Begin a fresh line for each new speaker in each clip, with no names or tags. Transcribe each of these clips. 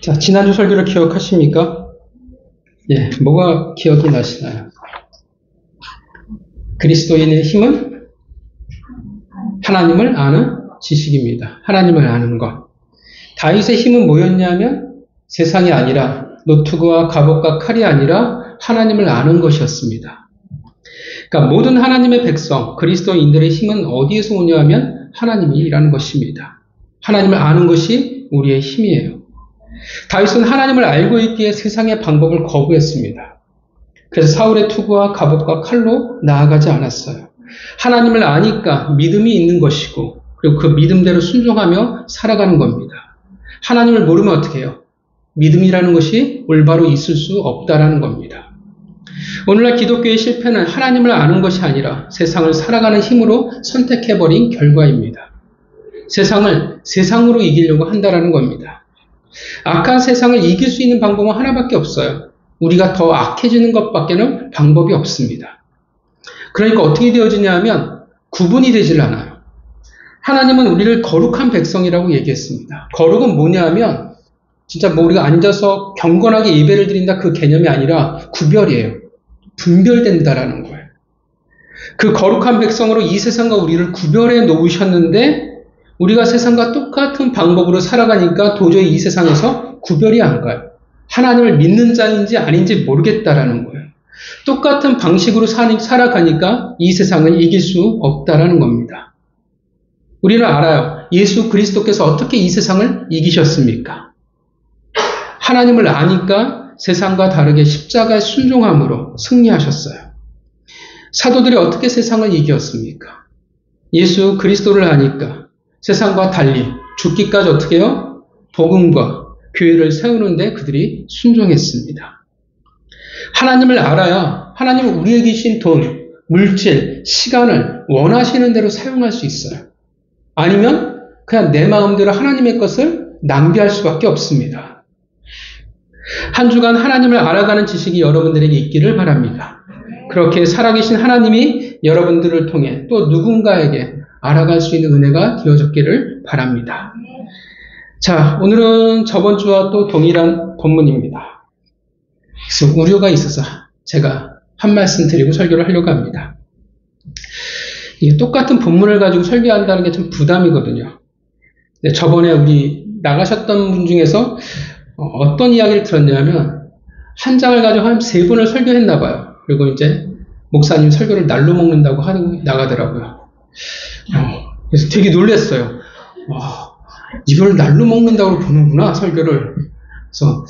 자, 지난주 설교를 기억하십니까? 예, 뭐가 기억이 나시나요? 그리스도인의 힘은 하나님을 아는 지식입니다. 하나님을 아는 것. 다윗의 힘은 뭐였냐면 세상이 아니라 노트구와 갑옷과 칼이 아니라 하나님을 아는 것이었습니다. 그러니까 모든 하나님의 백성, 그리스도인들의 힘은 어디에서 오냐면 하나님이라는 것입니다. 하나님을 아는 것이 우리의 힘이에요. 다윗은 하나님을 알고 있기에 세상의 방법을 거부했습니다. 그래서 사울의 투구와 갑옷과 칼로 나아가지 않았어요. 하나님을 아니까 믿음이 있는 것이고 그리고 그 믿음대로 순종하며 살아가는 겁니다. 하나님을 모르면 어떻게 해요? 믿음이라는 것이 올바로 있을 수 없다라는 겁니다. 오늘날 기독교의 실패는 하나님을 아는 것이 아니라 세상을 살아가는 힘으로 선택해버린 결과입니다. 세상을 세상으로 이기려고 한다라는 겁니다. 악한 세상을 이길 수 있는 방법은 하나밖에 없어요. 우리가 더 악해지는 것밖에는 방법이 없습니다. 그러니까 어떻게 되어지냐 하면 구분이 되질 않아요. 하나님은 우리를 거룩한 백성이라고 얘기했습니다. 거룩은 뭐냐 하면 진짜 뭐 우리가 앉아서 경건하게 예배를 드린다 그 개념이 아니라 구별이에요. 분별된다라는 거예요. 그 거룩한 백성으로 이 세상과 우리를 구별해 놓으셨는데 우리가 세상과 똑같은 방법으로 살아가니까 도저히 이 세상에서 구별이 안 가요. 하나님을 믿는 자인지 아닌지 모르겠다라는 거예요. 똑같은 방식으로 살아가니까 이 세상을 이길 수 없다라는 겁니다. 우리는 알아요. 예수 그리스도께서 어떻게 이 세상을 이기셨습니까? 하나님을 아니까 세상과 다르게 십자가의 순종함으로 승리하셨어요. 사도들이 어떻게 세상을 이겼습니까? 예수 그리스도를 아니까 세상과 달리 죽기까지 어떻게 해요? 복음과 교회를 세우는데 그들이 순종했습니다. 하나님을 알아야 하나님은 우리에게 주신 돈, 물질, 시간을 원하시는 대로 사용할 수 있어요. 아니면 그냥 내 마음대로 하나님의 것을 낭비할 수밖에 없습니다. 한 주간 하나님을 알아가는 지식이 여러분들에게 있기를 바랍니다. 그렇게 살아계신 하나님이 여러분들을 통해 또 누군가에게 알아갈 수 있는 은혜가 되어졌기를 바랍니다. 자, 오늘은 저번 주와 또 동일한 본문입니다. 그래서 우려가 있어서 제가 한 말씀 드리고 설교를 하려고 합니다. 이게 똑같은 본문을 가지고 설교한다는 게 좀 부담이거든요. 저번에 우리 나가셨던 분 중에서 어떤 이야기를 들었냐면 한 장을 가지고 한 3번을 설교했나 봐요. 그리고 이제 목사님 설교를 날로 먹는다고 하고 나가더라고요. 그래서 되게 놀랐어요. 이걸 날로 먹는다고 보는구나, 설교를. 그래서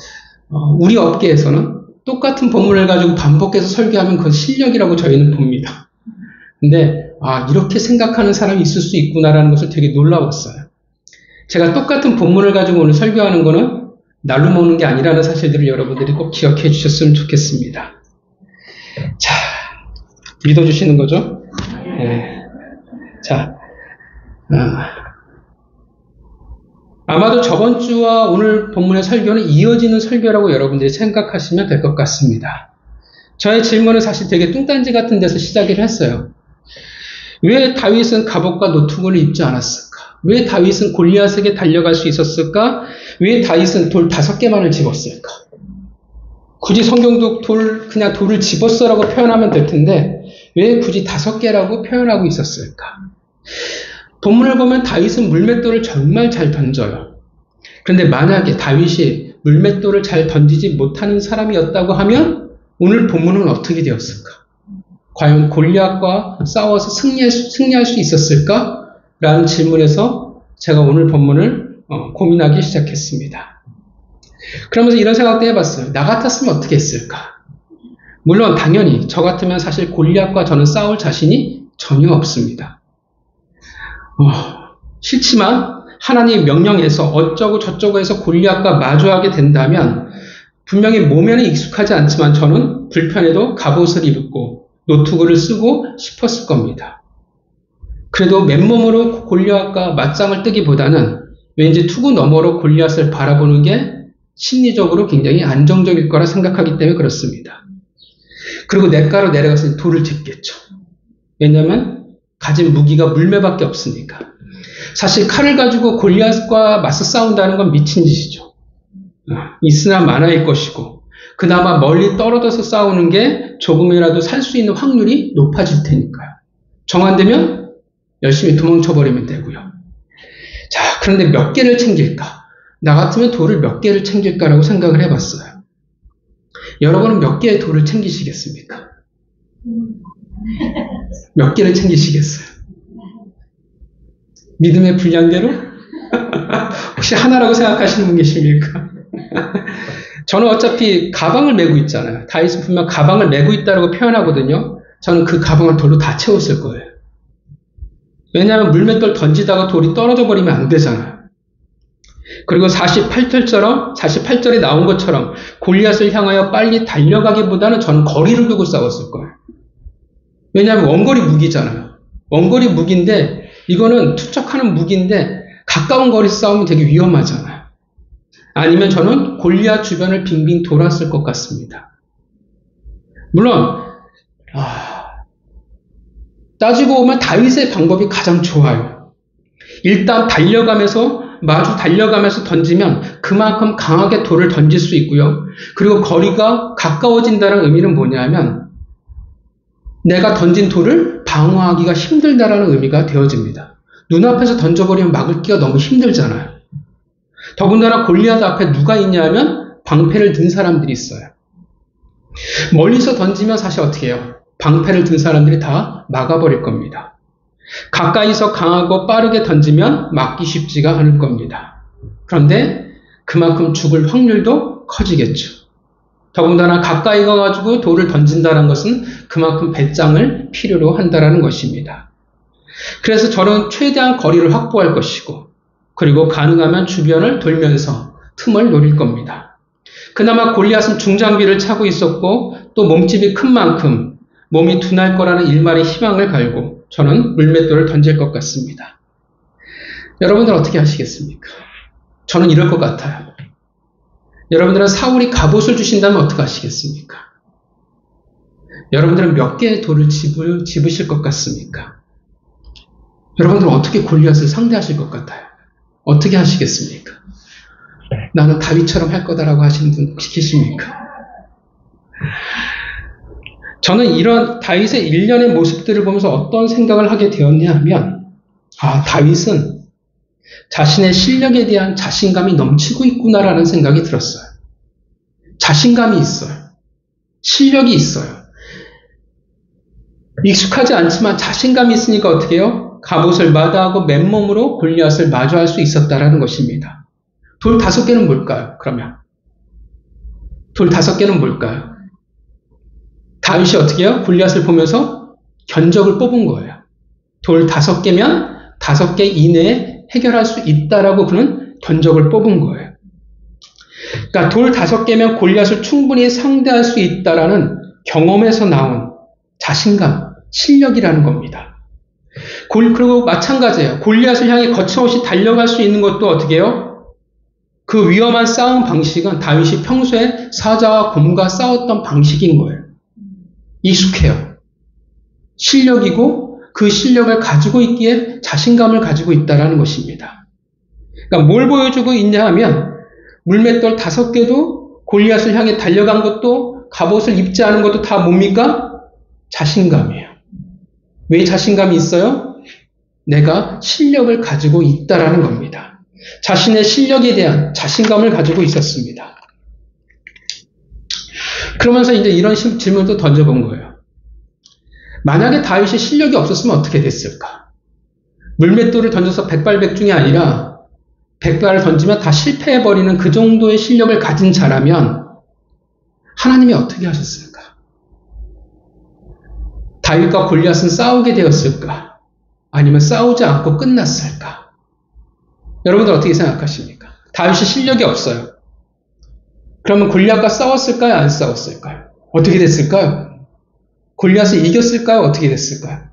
우리 업계에서는 똑같은 본문을 가지고 반복해서 설교하면 그건 실력이라고 저희는 봅니다. 근데 이렇게 생각하는 사람이 있을 수 있구나라는 것을 되게 놀라웠어요. 제가 똑같은 본문을 가지고 오늘 설교하는 거는 날로 먹는 게 아니라는 사실들을 여러분들이 꼭 기억해 주셨으면 좋겠습니다. 자, 믿어주시는 거죠? 네. 자, 아마도 저번 주와 오늘 본문의 설교는 이어지는 설교라고 여러분들이 생각하시면 될 것 같습니다. 저의 질문은 사실 되게 뚱딴지 같은 데서 시작을 했어요. 왜 다윗은 갑옷과 노트구를 입지 않았을까? 왜 다윗은 골리앗에게 달려갈 수 있었을까? 왜 다윗은 돌 5개만을 집었을까? 굳이 성경도 그냥 돌을 집었어라고 표현하면 될 텐데 왜 굳이 5개라고 표현하고 있었을까? 본문을 보면 다윗은 물맷돌을 정말 잘 던져요. 그런데 만약에 다윗이 물맷돌을 잘 던지지 못하는 사람이었다고 하면 오늘 본문은 어떻게 되었을까? 과연 골리앗과 싸워서 승리할 수 있었을까? 라는 질문에서 제가 오늘 본문을 고민하기 시작했습니다. 그러면서 이런 생각도 해봤어요. 나 같았으면 어떻게 했을까? 물론 당연히 저 같으면 사실 골리앗과 저는 싸울 자신이 전혀 없습니다. 싫지만 하나님의 명령에서 어쩌고 저쩌고 해서 골리앗과 마주하게 된다면 분명히 몸에는 익숙하지 않지만 저는 불편해도 갑옷을 입고 노트구를 쓰고 싶었을 겁니다. 그래도 맨몸으로 골리앗과 맞짱을 뜨기보다는 왠지 투구 너머로 골리앗을 바라보는 게 심리적으로 굉장히 안정적일 거라 생각하기 때문에 그렇습니다. 그리고 냇가로 내려가서 돌을 집겠죠. 왜냐하면 가진 무기가 물매밖에 없으니까. 사실 칼을 가지고 골리앗과 맞서 싸운다는 건 미친 짓이죠. 있으나 마나일 것이고 그나마 멀리 떨어져서 싸우는 게 조금이라도 살 수 있는 확률이 높아질 테니까요. 정한되면 열심히 도망쳐버리면 되고요. 자, 그런데 몇 개를 챙길까? 나 같으면 돌을 몇 개를 챙길까라고 생각을 해봤어요. 여러분은 몇 개의 돌을 챙기시겠습니까? 몇 개를 챙기시겠어요? 믿음의 분량대로? 혹시 하나라고 생각하시는 분 계십니까? 저는 어차피 가방을 메고 있잖아요. 다윗은 분명 가방을 메고 있다고 표현하거든요. 저는 그 가방을 돌로 다 채웠을 거예요. 왜냐하면 물맷돌 던지다가 돌이 떨어져 버리면 안 되잖아요. 그리고 48절에 나온 것처럼 골리앗을 향하여 빨리 달려가기보다는 저는 거리를 두고 싸웠을 거예요. 왜냐하면 원거리 무기잖아요. 원거리 무기인데 이거는 투척하는 무기인데 가까운 거리 싸우면 되게 위험하잖아요. 아니면 저는 골리앗 주변을 빙빙 돌았을 것 같습니다. 물론 따지고 보면 다윗의 방법이 가장 좋아요. 일단 마주 달려가면서 던지면 그만큼 강하게 돌을 던질 수 있고요. 그리고 거리가 가까워진다는 의미는 뭐냐면 내가 던진 돌을 방어하기가 힘들다라는 의미가 되어집니다. 눈앞에서 던져버리면 막을기가 너무 힘들잖아요. 더군다나 골리앗 앞에 누가 있냐면 방패를 든 사람들이 있어요. 멀리서 던지면 사실 어떻게 해요? 방패를 든 사람들이 다 막아버릴 겁니다. 가까이서 강하고 빠르게 던지면 막기 쉽지가 않을 겁니다. 그런데 그만큼 죽을 확률도 커지겠죠. 더군다나 가까이 가가지고 돌을 던진다는 것은 그만큼 배짱을 필요로 한다는 것입니다. 그래서 저는 최대한 거리를 확보할 것이고 그리고 가능하면 주변을 돌면서 틈을 노릴 겁니다. 그나마 골리앗은 중장비를 차고 있었고 또 몸집이 큰 만큼 몸이 둔할 거라는 일말의 희망을 갈고 저는 물맷돌을 던질 것 같습니다. 여러분들 어떻게 하시겠습니까? 저는 이럴 것 같아요. 여러분들은 사울이 갑옷을 주신다면 어떻게 하시겠습니까? 여러분들은 몇 개의 돌을 집으실 것 같습니까? 여러분들은 어떻게 골리앗을 상대하실 것 같아요? 어떻게 하시겠습니까? 나는 다윗처럼 할 거다라고 하시는 분 혹시 계십니까? 저는 이런 다윗의 일련의 모습들을 보면서 어떤 생각을 하게 되었냐 하면 다윗은 자신의 실력에 대한 자신감이 넘치고 있구나라는 생각이 들었어요. 자신감이 있어요. 실력이 있어요. 익숙하지 않지만 자신감이 있으니까 어떻게 해요? 갑옷을 마다하고 맨몸으로 골리앗을 마주할 수 있었다라는 것입니다. 돌 5개는 뭘까요? 그러면 돌 5개는 뭘까요? 다윗이 어떻게 해요? 골리앗을 보면서 견적을 뽑은 거예요. 돌 5개면 5개 이내에 해결할 수 있다라고 그는 견적을 뽑은 거예요. 그러니까 돌 5개면 골리앗을 충분히 상대할 수 있다라는 경험에서 나온 자신감, 실력이라는 겁니다. 그리고 마찬가지예요. 골리앗을 향해 거침없이 달려갈 수 있는 것도 어떻게 해요? 그 위험한 싸움 방식은 다윗이 평소에 사자와 곰과 싸웠던 방식인 거예요. 익숙해요. 실력이고 그 실력을 가지고 있기에 자신감을 가지고 있다는 것입니다. 그러니까 뭘 보여주고 있냐 하면 물맷돌 5개도 골리앗을 향해 달려간 것도 갑옷을 입지 않은 것도 다 뭡니까? 자신감이에요. 왜 자신감이 있어요? 내가 실력을 가지고 있다라는 겁니다. 자신의 실력에 대한 자신감을 가지고 있었습니다. 그러면서 이제 이런 질문도 던져본 거예요. 만약에 다윗이 실력이 없었으면 어떻게 됐을까? 물맷돌을 던져서 백발백중이 아니라 100발을 던지면 다 실패해버리는 그 정도의 실력을 가진 자라면 하나님이 어떻게 하셨을까? 다윗과 골리앗은 싸우게 되었을까? 아니면 싸우지 않고 끝났을까? 여러분들 어떻게 생각하십니까? 다윗이 실력이 없어요. 그러면 골리앗과 싸웠을까요? 안 싸웠을까요? 어떻게 됐을까요? 골리앗을 이겼을까요? 어떻게 됐을까요?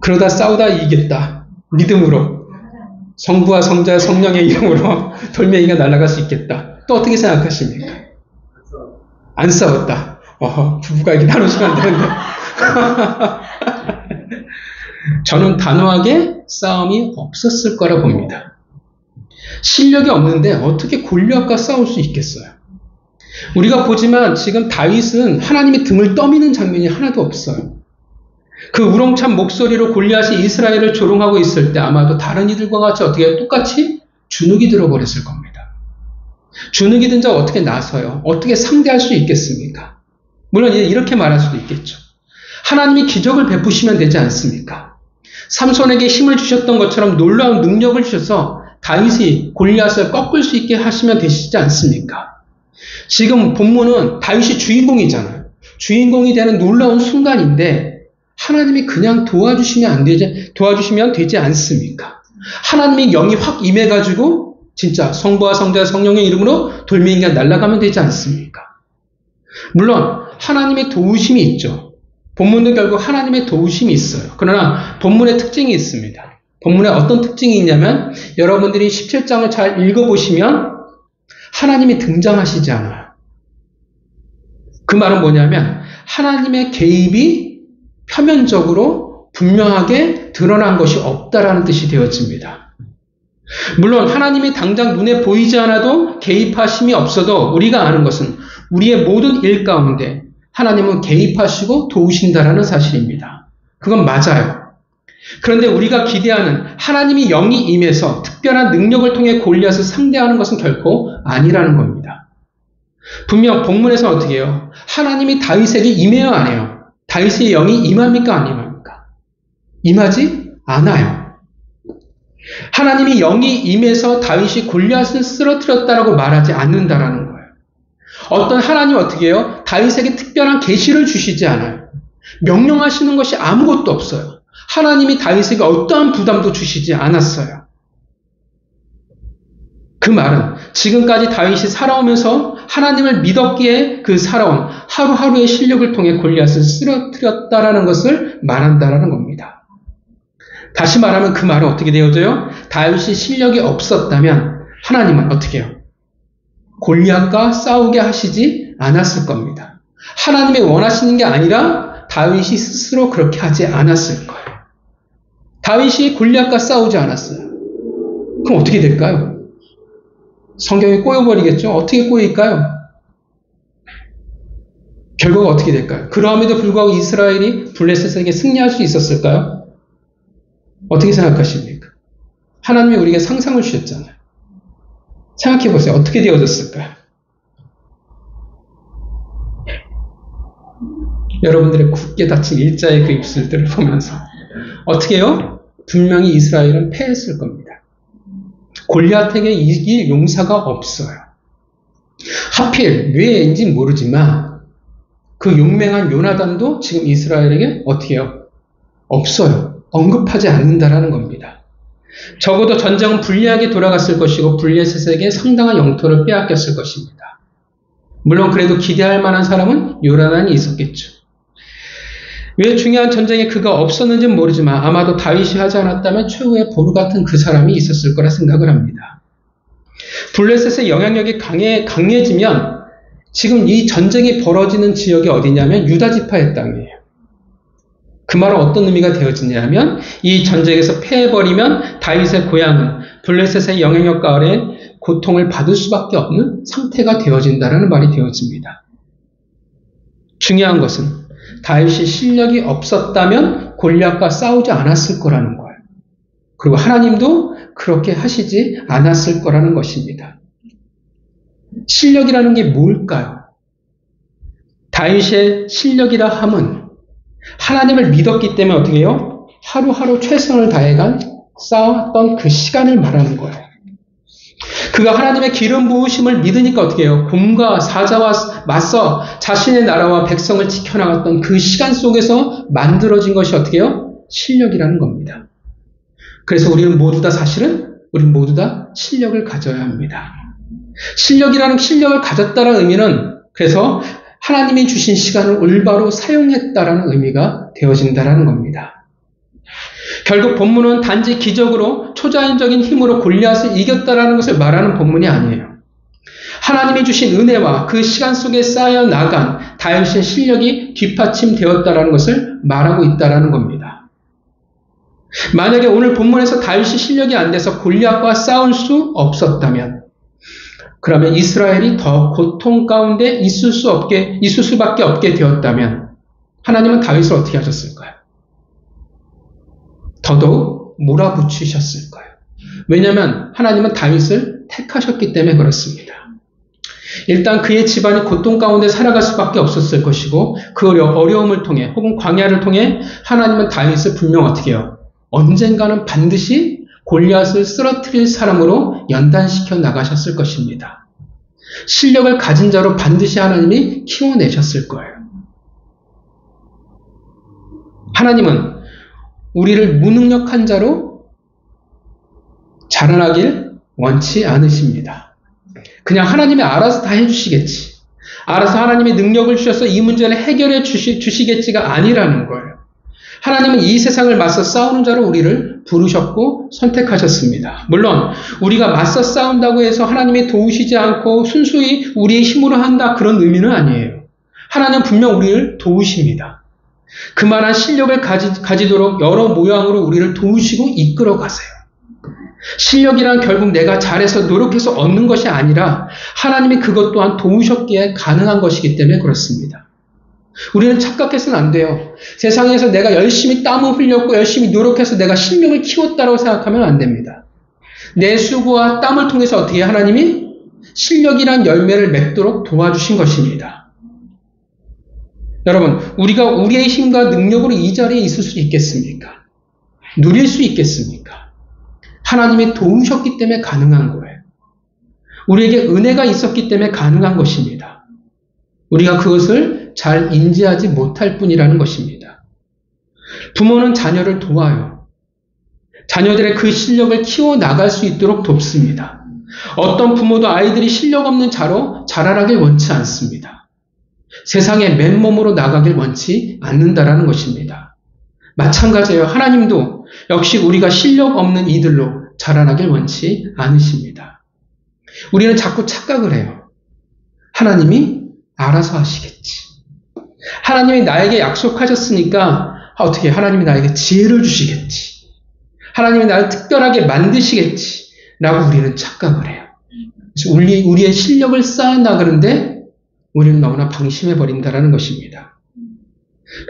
그러다 싸우다 이겼다. 믿음으로. 성부와 성자와 성령의 이름으로 돌멩이가 날아갈 수 있겠다. 또 어떻게 생각하십니까? 안 싸웠다. 부부가 이렇게 나누시면 안 되는데 저는 단호하게 싸움이 없었을 거라 봅니다. 실력이 없는데 어떻게 골리앗과 싸울 수 있겠어요? 우리가 보지만 지금 다윗은 하나님의 등을 떠미는 장면이 하나도 없어요. 그 우렁찬 목소리로 골리앗이 이스라엘을 조롱하고 있을 때 아마도 다른 이들과 같이 어떻게 똑같이 주눅이 들어버렸을 겁니다. 주눅이 든 자 어떻게 나서요? 어떻게 상대할 수 있겠습니까? 물론 이렇게 말할 수도 있겠죠. 하나님이 기적을 베푸시면 되지 않습니까? 삼손에게 힘을 주셨던 것처럼 놀라운 능력을 주셔서 다윗이 골리앗을 꺾을 수 있게 하시면 되시지 않습니까? 지금 본문은 다윗이 주인공이잖아요. 주인공이 되는 놀라운 순간인데 하나님이 그냥 도와주시면 되지 않습니까? 하나님의 영이 확 임해가지고 진짜 성부와 성자와 성령의 이름으로 돌멩이가 날아가면 되지 않습니까? 물론 하나님의 도우심이 있죠. 본문도 결국 하나님의 도우심이 있어요. 그러나 본문의 특징이 있습니다. 본문에 어떤 특징이 있냐면 여러분들이 17장을 잘 읽어보시면 하나님이 등장하시지 않아요. 그 말은 뭐냐면 하나님의 개입이 표면적으로 분명하게 드러난 것이 없다라는 뜻이 되어집니다. 물론 하나님이 당장 눈에 보이지 않아도 개입하심이 없어도 우리가 아는 것은 우리의 모든 일 가운데 하나님은 개입하시고 도우신다라는 사실입니다. 그건 맞아요. 그런데 우리가 기대하는 하나님이 영이 임해서 특별한 능력을 통해 골리앗을 상대하는 것은 결코 아니라는 겁니다. 분명 본문에서는 어떻게 해요? 하나님이 다윗에게 임해요, 안 해요? 다윗의 영이 임합니까, 안 임합니까? 임하지 않아요. 하나님이 영이 임해서 다윗이 골리앗을 쓰러뜨렸다라고 말하지 않는다라는 거예요. 어떤 하나님 어떻게 해요? 다윗에게 특별한 계시를 주시지 않아요. 명령하시는 것이 아무것도 없어요. 하나님이 다윗에게 어떠한 부담도 주시지 않았어요. 그 말은 지금까지 다윗이 살아오면서 하나님을 믿었기에 그 살아온 하루하루의 실력을 통해 골리앗을 쓰러뜨렸다라는 것을 말한다라는 겁니다. 다시 말하면 그 말은 어떻게 되어져요? 다윗이 실력이 없었다면 하나님은 어떻게 해요? 골리앗과 싸우게 하시지 않았을 겁니다. 하나님이 원하시는 게 아니라 다윗이 스스로 그렇게 하지 않았을 거예요. 다윗이 골리앗과 싸우지 않았어요. 그럼 어떻게 될까요? 성경이 꼬여버리겠죠? 어떻게 꼬일까요? 결과가 어떻게 될까요? 그럼에도 불구하고 이스라엘이 블레셋에게 승리할 수 있었을까요? 어떻게 생각하십니까? 하나님이 우리에게 상상을 주셨잖아요. 생각해 보세요. 어떻게 되어졌을까요? 여러분들의 굳게 닫힌 일자의 그 입술들을 보면서 어떻게 해요? 분명히 이스라엘은 패했을 겁니다. 골리앗에게 이길 용사가 없어요. 하필 왜인지 모르지만 그 용맹한 요나단도 지금 이스라엘에게 어떻게 해요? 없어요. 언급하지 않는다라는 겁니다. 적어도 전쟁은 불리하게 돌아갔을 것이고 블레셋에게 상당한 영토를 빼앗겼을 것입니다. 물론 그래도 기대할 만한 사람은 요나단이 있었겠죠. 왜 중요한 전쟁에 그가 없었는지는 모르지만 아마도 다윗이 하지 않았다면 최후의 보루 같은 그 사람이 있었을 거라 생각을 합니다. 블레셋의 영향력이 강해지면 지금 이 전쟁이 벌어지는 지역이 어디냐면 유다 지파의 땅이에요. 그 말은 어떤 의미가 되어지냐면 이 전쟁에서 패해버리면 다윗의 고향은 블레셋의 영향력 아래 고통을 받을 수밖에 없는 상태가 되어진다는 말이 되어집니다. 중요한 것은 다윗이 실력이 없었다면 골리앗과 싸우지 않았을 거라는 거예요. 그리고 하나님도 그렇게 하시지 않았을 거라는 것입니다. 실력이라는 게 뭘까요? 다윗의 실력이라 함은 하나님을 믿었기 때문에 어떻게 해요? 하루하루 최선을 다해간 싸웠던 그 시간을 말하는 거예요. 그가 하나님의 기름 부으심을 믿으니까 어떻게 해요? 곰과 사자와 맞서 자신의 나라와 백성을 지켜나갔던 그 시간 속에서 만들어진 것이 어떻게 해요? 실력이라는 겁니다. 그래서 우리는 모두 다 실력을 가져야 합니다. 실력을 가졌다는 의미는 그래서 하나님이 주신 시간을 올바로 사용했다라는 의미가 되어진다라는 겁니다. 결국 본문은 단지 기적으로 초자연적인 힘으로 골리앗을 이겼다라는 것을 말하는 본문이 아니에요. 하나님이 주신 은혜와 그 시간 속에 쌓여 나간 다윗의 실력이 뒷받침되었다라는 것을 말하고 있다라는 겁니다. 만약에 오늘 본문에서 다윗이 실력이 안 돼서 골리앗과 싸울 수 없었다면, 그러면 이스라엘이 더 고통 가운데 있을 수밖에 없게 되었다면 하나님은 다윗을 어떻게 하셨을까요? 더더욱 몰아붙이셨을 거예요. 왜냐하면 하나님은 다윗을 택하셨기 때문에 그렇습니다. 일단 그의 집안이 고통 가운데 살아갈 수밖에 없었을 것이고, 그 어려움을 통해 혹은 광야를 통해 하나님은 다윗을 분명 어떻게 해요? 언젠가는 반드시 골리앗을 쓰러뜨릴 사람으로 연단시켜 나가셨을 것입니다. 실력을 가진 자로 반드시 하나님이 키워내셨을 거예요. 하나님은 우리를 무능력한 자로 자라나길 원치 않으십니다. 그냥 하나님이 알아서 다 해주시겠지, 알아서 하나님의 능력을 주셔서 이 문제를 해결해 주시겠지가 아니라는 거예요. 하나님은 이 세상을 맞서 싸우는 자로 우리를 부르셨고 선택하셨습니다. 물론 우리가 맞서 싸운다고 해서 하나님이 도우시지 않고 순수히 우리의 힘으로 한다, 그런 의미는 아니에요. 하나님은 분명 우리를 도우십니다. 그만한 실력을 가지도록 여러 모양으로 우리를 도우시고 이끌어 가세요. 실력이란 결국 내가 잘해서 노력해서 얻는 것이 아니라 하나님이 그것 또한 도우셨기에 가능한 것이기 때문에 그렇습니다. 우리는 착각해서는 안 돼요. 세상에서 내가 열심히 땀을 흘렸고 열심히 노력해서 내가 실력을 키웠다고 생각하면 안 됩니다. 내 수고와 땀을 통해서 어떻게 하나님이 실력이란 열매를 맺도록 도와주신 것입니다. 여러분, 우리가 우리의 힘과 능력으로 이 자리에 있을 수 있겠습니까? 누릴 수 있겠습니까? 하나님이 도우셨기 때문에 가능한 거예요. 우리에게 은혜가 있었기 때문에 가능한 것입니다. 우리가 그것을 잘 인지하지 못할 뿐이라는 것입니다. 부모는 자녀를 도와요. 자녀들의 그 실력을 키워나갈 수 있도록 돕습니다. 어떤 부모도 아이들이 실력 없는 자로 자라나길 원치 않습니다. 세상에 맨몸으로 나가길 원치 않는다라는 것입니다. 마찬가지예요. 하나님도 역시 우리가 실력 없는 이들로 자라나길 원치 않으십니다. 우리는 자꾸 착각을 해요. 하나님이 알아서 하시겠지. 하나님이 나에게 약속하셨으니까 어떻게 하나님이 나에게 지혜를 주시겠지. 하나님이 나를 특별하게 만드시겠지. 라고 우리는 착각을 해요. 그래서 우리의 실력을 쌓아나가는데 우리는 너무나 방심해버린다는 것입니다.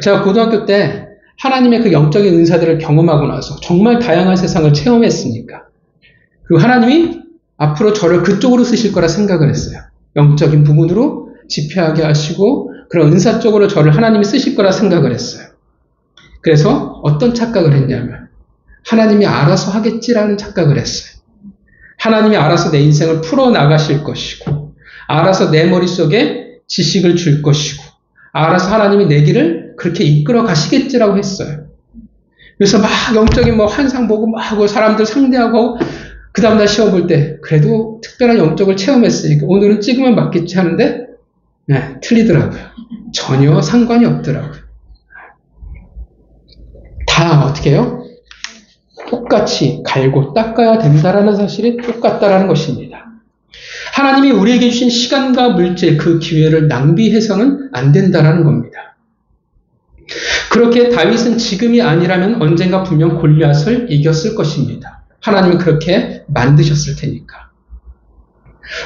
제가 고등학교 때 하나님의 그 영적인 은사들을 경험하고 나서 정말 다양한 세상을 체험했으니까, 그리고 하나님이 앞으로 저를 그쪽으로 쓰실 거라 생각을 했어요. 영적인 부분으로 집회하게 하시고 그런 은사 쪽으로 저를 하나님이 쓰실 거라 생각을 했어요. 그래서 어떤 착각을 했냐면 하나님이 알아서 하겠지라는 착각을 했어요. 하나님이 알아서 내 인생을 풀어나가실 것이고, 알아서 내 머릿속에 지식을 줄 것이고, 알아서 하나님이 내 길을 그렇게 이끌어 가시겠지라고 했어요. 그래서 막 영적인 환상 보고 막 하고 사람들 상대하고, 그 다음날 시험 볼 때 그래도 특별한 영적을 체험했으니까 오늘은 찍으면 맞겠지 하는데 틀리더라고요. 전혀 상관이 없더라고요. 다 어떻게 해요? 똑같이 갈고 닦아야 된다라는 사실이 똑같다라는 것입니다. 하나님이 우리에게 주신 시간과 물질, 그 기회를 낭비해서는 안 된다라는 겁니다. 그렇게 다윗은 지금이 아니라면 언젠가 분명 골리앗을 이겼을 것입니다. 하나님이 그렇게 만드셨을 테니까.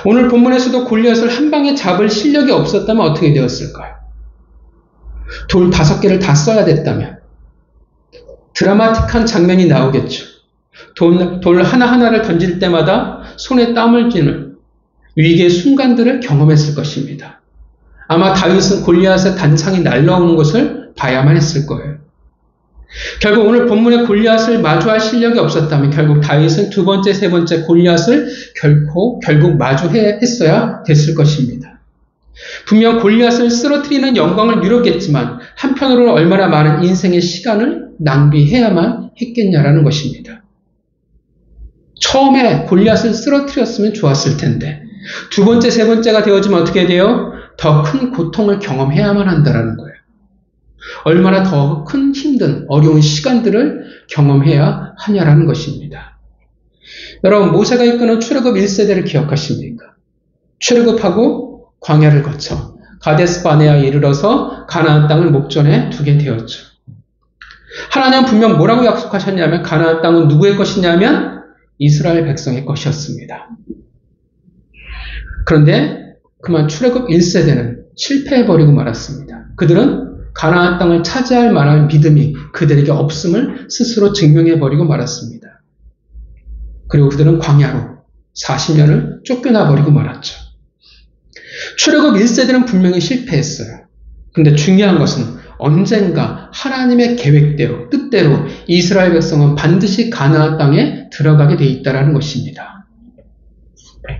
오늘 본문에서도 골리앗을 한 방에 잡을 실력이 없었다면 어떻게 되었을까요? 돌 5개를 다 써야 됐다면 드라마틱한 장면이 나오겠죠. 돌 하나하나를 던질 때마다 손에 땀을 쥐는 위기의 순간들을 경험했을 것입니다. 아마 다윗은 골리앗의 단창이 날라오는 것을 봐야만 했을 거예요. 결국 오늘 본문에 골리앗을 마주할 실력이 없었다면 결국 다윗은 두 번째, 세 번째 골리앗을 결국 마주했어야 됐을 것입니다. 분명 골리앗을 쓰러뜨리는 영광을 누렸겠지만 한편으로는 얼마나 많은 인생의 시간을 낭비해야만 했겠냐라는 것입니다. 처음에 골리앗을 쓰러뜨렸으면 좋았을 텐데 두 번째, 세 번째가 되어지면 어떻게 돼요? 더 큰 고통을 경험해야만 한다는 거예요. 얼마나 더 큰 힘든 어려운 시간들을 경험해야 하냐라는 것입니다. 여러분, 모세가 이끄는 출애굽 1세대를 기억하십니까? 출애굽하고 광야를 거쳐 가데스 바네아에 이르러서 가나안 땅을 목전에 두게 되었죠. 하나님은 분명 뭐라고 약속하셨냐면 가나안 땅은 누구의 것이냐면 이스라엘 백성의 것이었습니다. 그런데 그만 출애굽 1세대는 실패해버리고 말았습니다. 그들은 가나안 땅을 차지할 만한 믿음이 그들에게 없음을 스스로 증명해버리고 말았습니다. 그리고 그들은 광야로 40년을 쫓겨나버리고 말았죠. 출애굽 1세대는 분명히 실패했어요. 그런데 중요한 것은 언젠가 하나님의 계획대로 뜻대로 이스라엘 백성은 반드시 가나안 땅에 들어가게 돼 있다는 것입니다.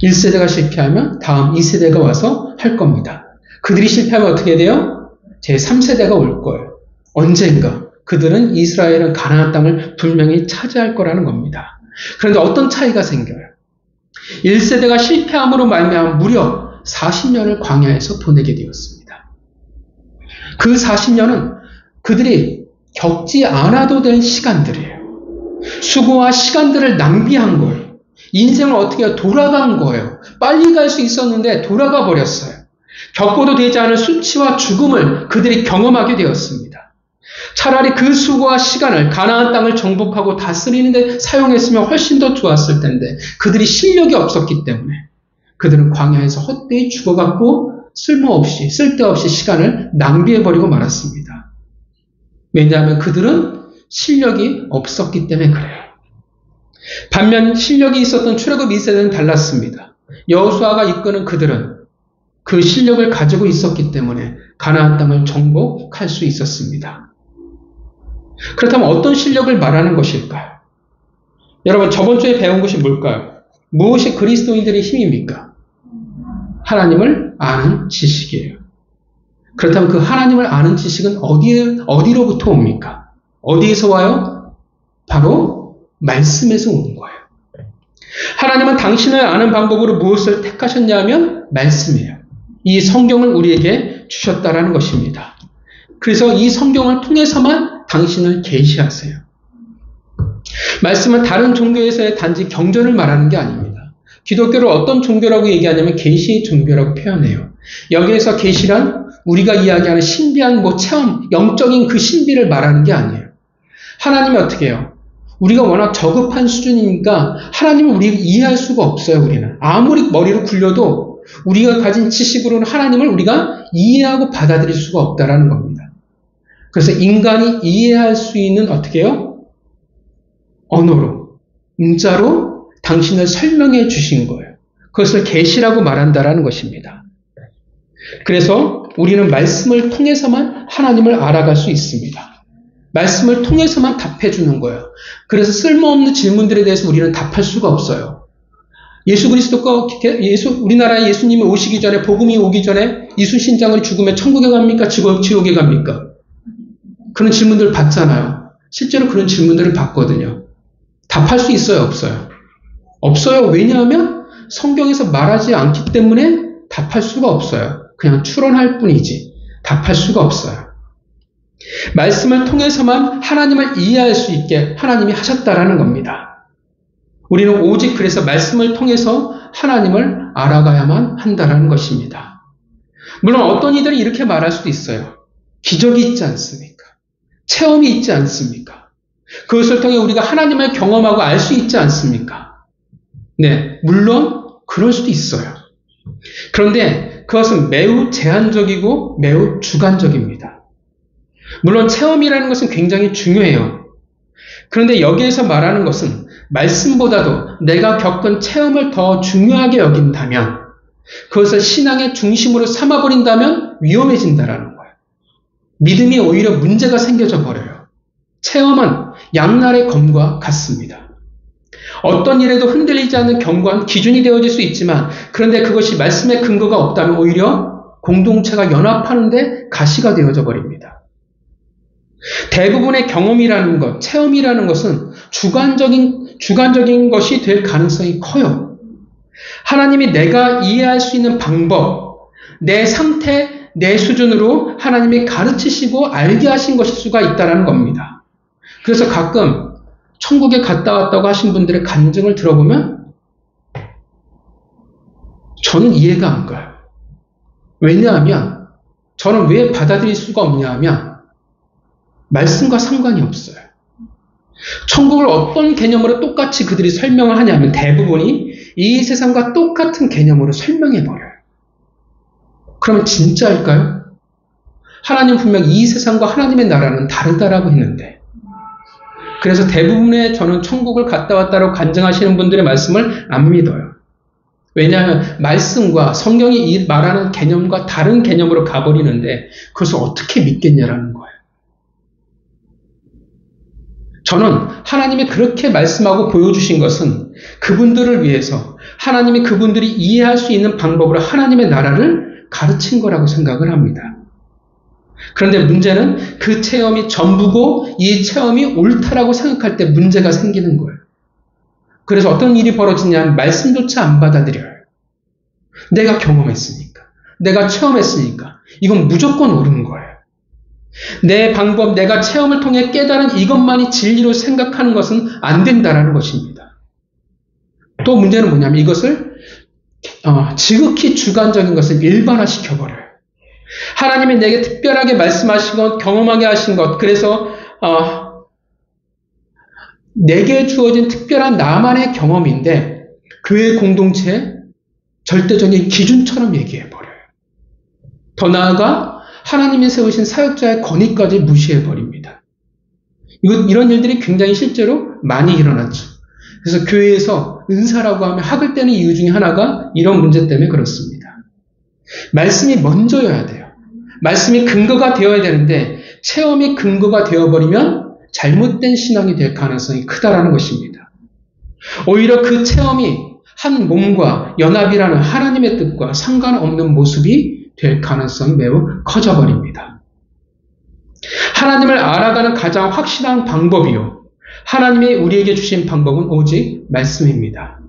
1세대가 실패하면 다음 2세대가 와서 할 겁니다. 그들이 실패하면 어떻게 돼요? 제3세대가 올 거예요. 언젠가 그들은 이스라엘은 가나안 땅을 분명히 차지할 거라는 겁니다. 그런데 어떤 차이가 생겨요? 1세대가 실패함으로 말미암아 무려 40년을 광야에서 보내게 되었습니다. 그 40년은 그들이 겪지 않아도 될 시간들이에요. 수고와 시간들을 낭비한 거예요. 인생을 어떻게 돌아간 거예요. 빨리 갈 수 있었는데 돌아가 버렸어요. 겪어도 되지 않을 수치와 죽음을 그들이 경험하게 되었습니다. 차라리 그 수고와 시간을 가나안 땅을 정복하고 다스리는 데 사용했으면 훨씬 더 좋았을 텐데 그들이 실력이 없었기 때문에 그들은 광야에서 헛되이 죽어갔고 쓸데없이 시간을 낭비해버리고 말았습니다. 왜냐하면 그들은 실력이 없었기 때문에 그래요. 반면 실력이 있었던 출애굽 2세대는 달랐습니다. 여호수아가 이끄는 그들은 그 실력을 가지고 있었기 때문에 가나안 땅을 정복할 수 있었습니다. 그렇다면 어떤 실력을 말하는 것일까요? 여러분 저번 주에 배운 것이 뭘까요? 무엇이 그리스도인들의 힘입니까? 하나님을 아는 지식이에요. 그렇다면 그 하나님을 아는 지식은 어디로부터 옵니까? 어디에서 와요? 바로 말씀에서 오는 거예요. 하나님은 당신을 아는 방법으로 무엇을 택하셨냐면 말씀이에요. 이 성경을 우리에게 주셨다라는 것입니다. 그래서 이 성경을 통해서만 당신을 계시하세요. 말씀은 다른 종교에서의 단지 경전을 말하는 게 아닙니다. 기독교를 어떤 종교라고 얘기하냐면 계시의 종교라고 표현해요. 여기에서 계시란 우리가 이야기하는 신비한 체험, 영적인 그 신비를 말하는 게 아니에요. 하나님이 어떻게 해요? 우리가 워낙 저급한 수준이니까 하나님을 우리가 이해할 수가 없어요. 우리는 아무리 머리를 굴려도 우리가 가진 지식으로는 하나님을 우리가 이해하고 받아들일 수가 없다라는 겁니다. 그래서 인간이 이해할 수 있는 어떻게 해요? 언어로, 문자로 당신을 설명해 주신 거예요. 그것을 계시라고 말한다라는 것입니다. 그래서 우리는 말씀을 통해서만 하나님을 알아갈 수 있습니다. 말씀을 통해서만 답해 주는 거예요. 그래서 쓸모없는 질문들에 대해서 우리는 답할 수가 없어요. 예수 그리스도가 우리나라에 예수님이 오시기 전에 복음이 오기 전에 이순신장은 죽으면 천국에 갑니까? 지옥에 갑니까? 그런 질문들을 받잖아요. 실제로 그런 질문들을 받거든요. 답할 수 있어요? 없어요? 없어요. 왜냐하면 성경에서 말하지 않기 때문에 답할 수가 없어요. 그냥 추론할 뿐이지 답할 수가 없어요. 말씀을 통해서만 하나님을 이해할 수 있게 하나님이 하셨다라는 겁니다. 우리는 오직 그래서 말씀을 통해서 하나님을 알아가야만 한다라는 것입니다. 물론 어떤 이들이 이렇게 말할 수도 있어요. 기적이 있지 않습니까? 체험이 있지 않습니까? 그것을 통해 우리가 하나님을 경험하고 알 수 있지 않습니까? 네, 물론 그럴 수도 있어요. 그런데 그것은 매우 제한적이고 매우 주관적입니다. 물론 체험이라는 것은 굉장히 중요해요. 그런데 여기에서 말하는 것은 말씀보다도 내가 겪은 체험을 더 중요하게 여긴다면, 그것을 신앙의 중심으로 삼아버린다면 위험해진다라는 거예요. 믿음이 오히려 문제가 생겨져 버려요. 체험은 양날의 검과 같습니다. 어떤 일에도 흔들리지 않는 견고한 기준이 되어질 수 있지만, 그런데 그것이 말씀의 근거가 없다면 오히려 공동체가 연합하는데 가시가 되어져 버립니다. 대부분의 경험이라는 것, 체험이라는 것은 주관적인 것이 될 가능성이 커요. 하나님이 내가 이해할 수 있는 방법, 내 상태, 내 수준으로 하나님이 가르치시고 알게 하신 것일 수가 있다는 겁니다. 그래서 가끔 천국에 갔다 왔다고 하신 분들의 간증을 들어보면 저는 이해가 안 가요. 왜냐하면 저는 왜 받아들일 수가 없냐 하면 말씀과 상관이 없어요. 천국을 어떤 개념으로 똑같이 그들이 설명을 하냐면 대부분이 이 세상과 똑같은 개념으로 설명해버려요. 그러면 진짜일까요? 하나님 분명 이 세상과 하나님의 나라는 다르다라고 했는데, 그래서 대부분의 저는 천국을 갔다 왔다고 간증하시는 분들의 말씀을 안 믿어요. 왜냐하면 말씀과 성경이 말하는 개념과 다른 개념으로 가버리는데 그것을 어떻게 믿겠냐라는 거예요. 저는 하나님이 그렇게 말씀하고 보여주신 것은 그분들을 위해서 하나님이 그분들이 이해할 수 있는 방법으로 하나님의 나라를 가르친 거라고 생각을 합니다. 그런데 문제는 그 체험이 전부고 이 체험이 옳다라고 생각할 때 문제가 생기는 거예요. 그래서 어떤 일이 벌어지냐면 말씀조차 안 받아들여요. 내가 경험했으니까, 내가 체험했으니까 이건 무조건 옳은 거예요. 내 방법, 내가 체험을 통해 깨달은 이것만이 진리로 생각하는 것은 안 된다라는 것입니다. 또 문제는 뭐냐면 이것을 지극히 주관적인 것을 일반화시켜버려요. 하나님이 내게 특별하게 말씀하신 것, 경험하게 하신 것, 그래서 내게 주어진 특별한 나만의 경험인데 교회 공동체의 절대적인 기준처럼 얘기해버려요. 더 나아가 하나님이 세우신 사역자의 권위까지 무시해버립니다. 이런 일들이 굉장히 실제로 많이 일어났죠. 그래서 교회에서 은사라고 하면 학을 떼는 이유 중에 하나가 이런 문제 때문에 그렇습니다. 말씀이 먼저여야 돼요. 말씀이 근거가 되어야 되는데 체험이 근거가 되어버리면 잘못된 신앙이 될 가능성이 크다라는 것입니다. 오히려 그 체험이 한 몸과 연합이라는 하나님의 뜻과 상관없는 모습이 될 가능성이 매우 커져버립니다. 하나님을 알아가는 가장 확실한 방법이요, 하나님이 우리에게 주신 방법은 오직 말씀입니다.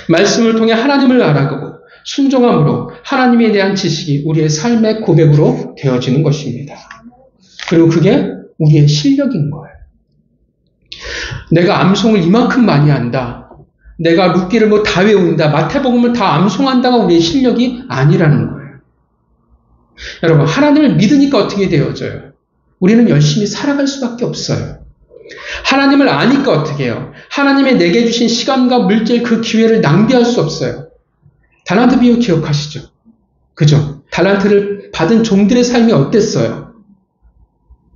말씀을 통해 하나님을 알아가고 순종함으로 하나님에 대한 지식이 우리의 삶의 고백으로 되어지는 것입니다. 그리고 그게 우리의 실력인 거예요. 내가 암송을 이만큼 많이 한다, 내가 룻기를 뭐 다 외운다, 마태복음을 다 암송한다가 우리의 실력이 아니라는 거예요. 여러분, 하나님을 믿으니까 어떻게 되어져요? 우리는 열심히 살아갈 수밖에 없어요. 하나님을 아니까 어떻게 해요? 하나님이 내게 주신 시간과 물질, 그 기회를 낭비할 수 없어요. 달란트 비유 기억하시죠? 그죠? 달란트를 받은 종들의 삶이 어땠어요?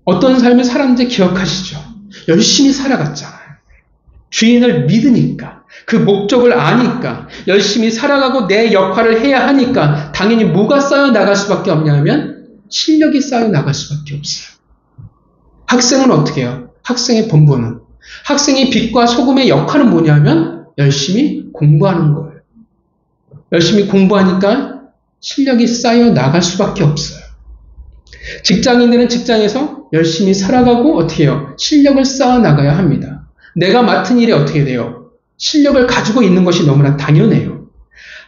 어떤 삶을 살았는지 기억하시죠? 열심히 살아갔잖아요. 주인을 믿으니까, 그 목적을 아니까, 열심히 살아가고 내 역할을 해야 하니까 당연히 뭐가 쌓여 나갈 수밖에 없냐 하면 실력이 쌓여 나갈 수밖에 없어요. 학생은 어떻게 해요? 학생의 본분은, 학생의 빛과 소금의 역할은 뭐냐면 열심히 공부하는 거예요. 열심히 공부하니까 실력이 쌓여 나갈 수밖에 없어요. 직장인들은 직장에서 열심히 살아가고 어떻게 해요? 실력을 쌓아 나가야 합니다. 내가 맡은 일에 어떻게 돼요? 실력을 가지고 있는 것이 너무나 당연해요.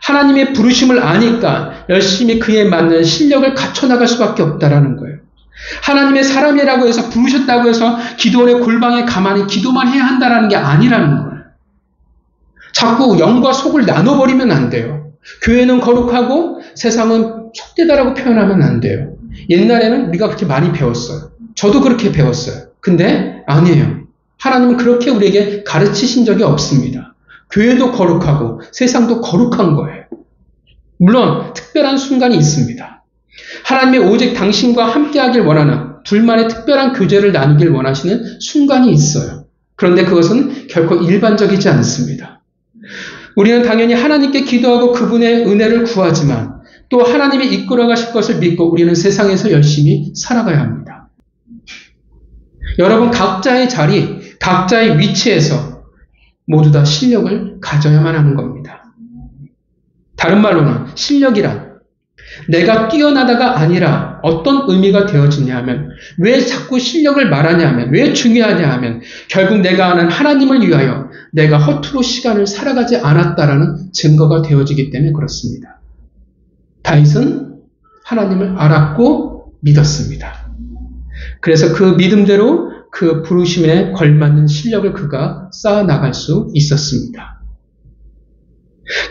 하나님의 부르심을 아니까 열심히 그에 맞는 실력을 갖춰 나갈 수밖에 없다라는 거예요. 하나님의 사람이라고 해서 부르셨다고 해서 기도원의 골방에 가만히 기도만 해야 한다라는 게 아니라는 거예요. 자꾸 영과 속을 나눠버리면 안 돼요. 교회는 거룩하고 세상은 속되다라고 표현하면 안 돼요. 옛날에는 우리가 그렇게 많이 배웠어요. 저도 그렇게 배웠어요. 근데 아니에요. 하나님은 그렇게 우리에게 가르치신 적이 없습니다. 교회도 거룩하고 세상도 거룩한 거예요. 물론 특별한 순간이 있습니다. 하나님이 오직 당신과 함께하길 원하는, 둘만의 특별한 교제를 나누길 원하시는 순간이 있어요. 그런데 그것은 결코 일반적이지 않습니다. 우리는 당연히 하나님께 기도하고 그분의 은혜를 구하지만 또 하나님이 이끌어 가실 것을 믿고 우리는 세상에서 열심히 살아가야 합니다. 여러분, 각자의 자리, 각자의 위치에서 모두 다 실력을 가져야만 하는 겁니다. 다른 말로는 실력이란 내가 뛰어나다가 아니라 어떤 의미가 되어지냐 하면, 왜 자꾸 실력을 말하냐 하면, 왜 중요하냐 하면 결국 내가 아는 하나님을 위하여 내가 허투루 시간을 살아가지 않았다라는 증거가 되어지기 때문에 그렇습니다. 다윗은 하나님을 알았고 믿었습니다. 그래서 그 믿음대로 그 부르심에 걸맞는 실력을 그가 쌓아나갈 수 있었습니다.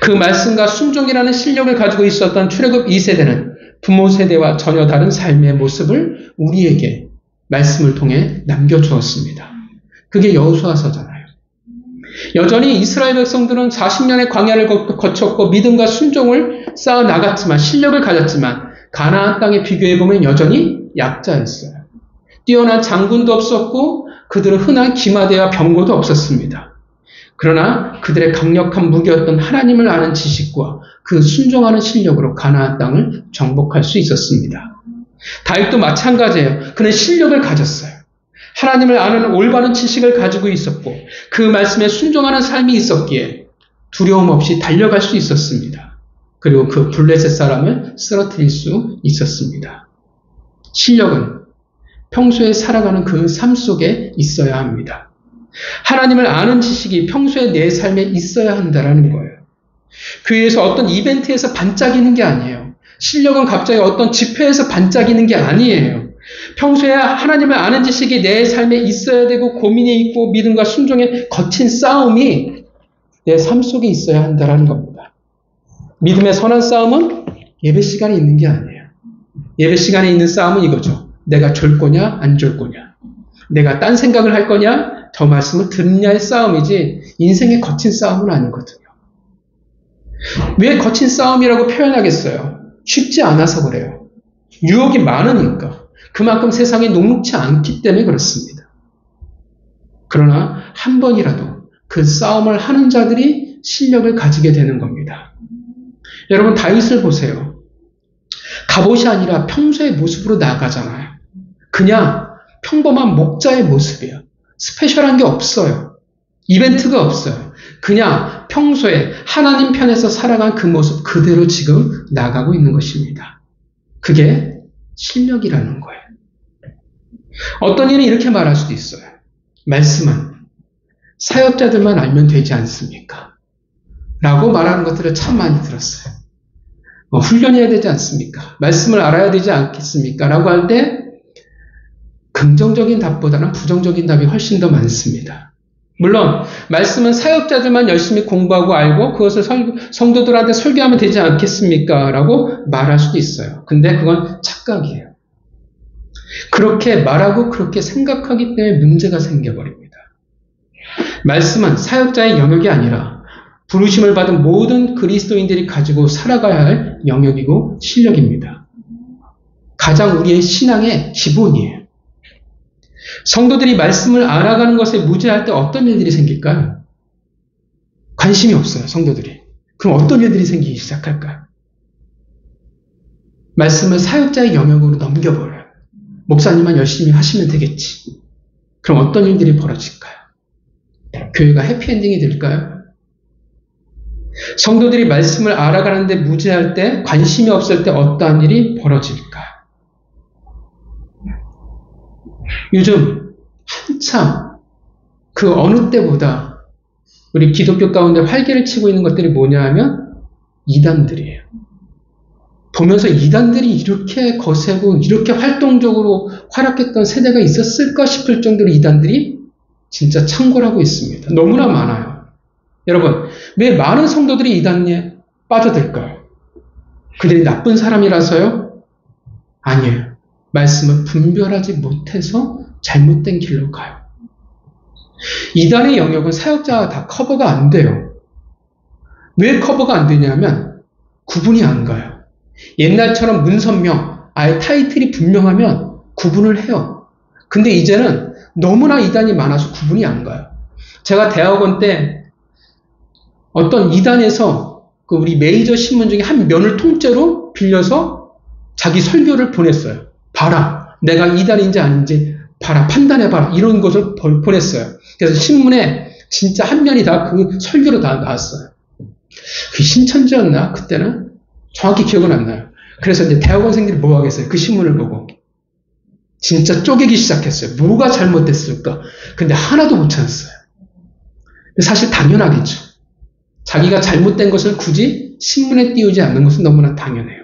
그 말씀과 순종이라는 실력을 가지고 있었던 출애굽 2세대는 부모 세대와 전혀 다른 삶의 모습을 우리에게 말씀을 통해 남겨주었습니다. 그게 여호수아서잖아요. 여전히 이스라엘 백성들은 40년의 광야를 거쳤고 믿음과 순종을 쌓아 나갔지만, 실력을 가졌지만 가나안 땅에 비교해보면 여전히 약자였어요. 뛰어난 장군도 없었고 그들은 흔한 기마대와 병거도 없었습니다. 그러나 그들의 강력한 무기였던 하나님을 아는 지식과 그 순종하는 실력으로 가나안 땅을 정복할 수 있었습니다. 다윗도 마찬가지예요. 그는 실력을 가졌어요. 하나님을 아는 올바른 지식을 가지고 있었고 그 말씀에 순종하는 삶이 있었기에 두려움 없이 달려갈 수 있었습니다. 그리고 그 블레셋 사람을 쓰러뜨릴 수 있었습니다. 실력은 평소에 살아가는 그 삶 속에 있어야 합니다. 하나님을 아는 지식이 평소에 내 삶에 있어야 한다는 거예요. 교회에서 어떤 이벤트에서 반짝이는 게 아니에요. 실력은 갑자기 어떤 집회에서 반짝이는 게 아니에요. 평소에 하나님을 아는 지식이 내 삶에 있어야 되고 고민이 있고 믿음과 순종의 거친 싸움이 내 삶 속에 있어야 한다는 겁니다. 믿음의 선한 싸움은 예배 시간에 있는 게 아니에요. 예배 시간에 있는 싸움은 이거죠. 내가 졸 거냐 안 졸 거냐. 내가 딴 생각을 할 거냐 저 말씀을 듣느냐의 싸움이지 인생의 거친 싸움은 아니거든요. 왜 거친 싸움이라고 표현하겠어요? 쉽지 않아서 그래요. 유혹이 많으니까. 그만큼 세상이 녹록지 않기 때문에 그렇습니다. 그러나 한 번이라도 그 싸움을 하는 자들이 실력을 가지게 되는 겁니다. 여러분 다윗을 보세요. 갑옷이 아니라 평소의 모습으로 나아가잖아요. 그냥 평범한 목자의 모습이에요. 스페셜한 게 없어요. 이벤트가 없어요. 그냥 평소에 하나님 편에서 살아간 그 모습 그대로 지금 나가고 있는 것입니다. 그게 실력이라는 거예요. 어떤 이는 이렇게 말할 수도 있어요. 말씀은 사역자들만 알면 되지 않습니까? 라고 말하는 것들을 참 많이 들었어요. 훈련해야 되지 않습니까? 말씀을 알아야 되지 않겠습니까? 라고 할 때 긍정적인 답보다는 부정적인 답이 훨씬 더 많습니다. 물론 말씀은 사역자들만 열심히 공부하고 알고 그것을 성도들한테 설교하면 되지 않겠습니까? 라고 말할 수도 있어요. 근데 그건 착각이에요. 그렇게 말하고 그렇게 생각하기 때문에 문제가 생겨버립니다. 말씀은 사역자의 영역이 아니라 부르심을 받은 모든 그리스도인들이 가지고 살아가야 할 영역이고 실력입니다. 가장 우리의 신앙의 기본이에요. 성도들이 말씀을 알아가는 것에 무지할 때 어떤 일들이 생길까요? 관심이 없어요, 성도들이. 그럼 어떤 일들이 생기기 시작할까요? 말씀을 사역자의 영역으로 넘겨버려요. 목사님만 열심히 하시면 되겠지. 그럼 어떤 일들이 벌어질까요? 교회가 해피엔딩이 될까요? 성도들이 말씀을 알아가는데 무지할 때, 관심이 없을 때 어떠한 일이 벌어질까요? 요즘 한참 그 어느 때보다 우리 기독교 가운데 활개를 치고 있는 것들이 뭐냐 하면 이단들이에요. 보면서 이단들이 이렇게 거세고 이렇게 활동적으로 활약했던 세대가 있었을까 싶을 정도로 이단들이 진짜 창궐하고 있습니다. 너무나 많아요. 여러분, 왜 많은 성도들이 이단에 빠져들까요? 그들이 나쁜 사람이라서요? 아니에요. 말씀을 분별하지 못해서 잘못된 길로 가요. 이단의 영역은 사역자가 다 커버가 안 돼요. 왜 커버가 안 되냐면 구분이 안 가요. 옛날처럼 문선명, 아예 타이틀이 분명하면 구분을 해요. 근데 이제는 너무나 이단이 많아서 구분이 안 가요. 제가 대학원 때 어떤 이단에서 그 우리 메이저 신문 중에 한 면을 통째로 빌려서 자기 설교를 보냈어요. 봐라, 내가 이단인지 아닌지 봐라, 판단해봐라, 이런 것을 보냈어요. 그래서 신문에 진짜 한 면이 다 그 설교로 다 나왔어요. 그 신천지였나? 그때는? 정확히 기억은 안 나요. 그래서 이제 대학원생들이 뭐 하겠어요? 그 신문을 보고. 진짜 쪼개기 시작했어요. 뭐가 잘못됐을까? 근데 하나도 못 찾았어요. 사실 당연하겠죠. 자기가 잘못된 것을 굳이 신문에 띄우지 않는 것은 너무나 당연해요.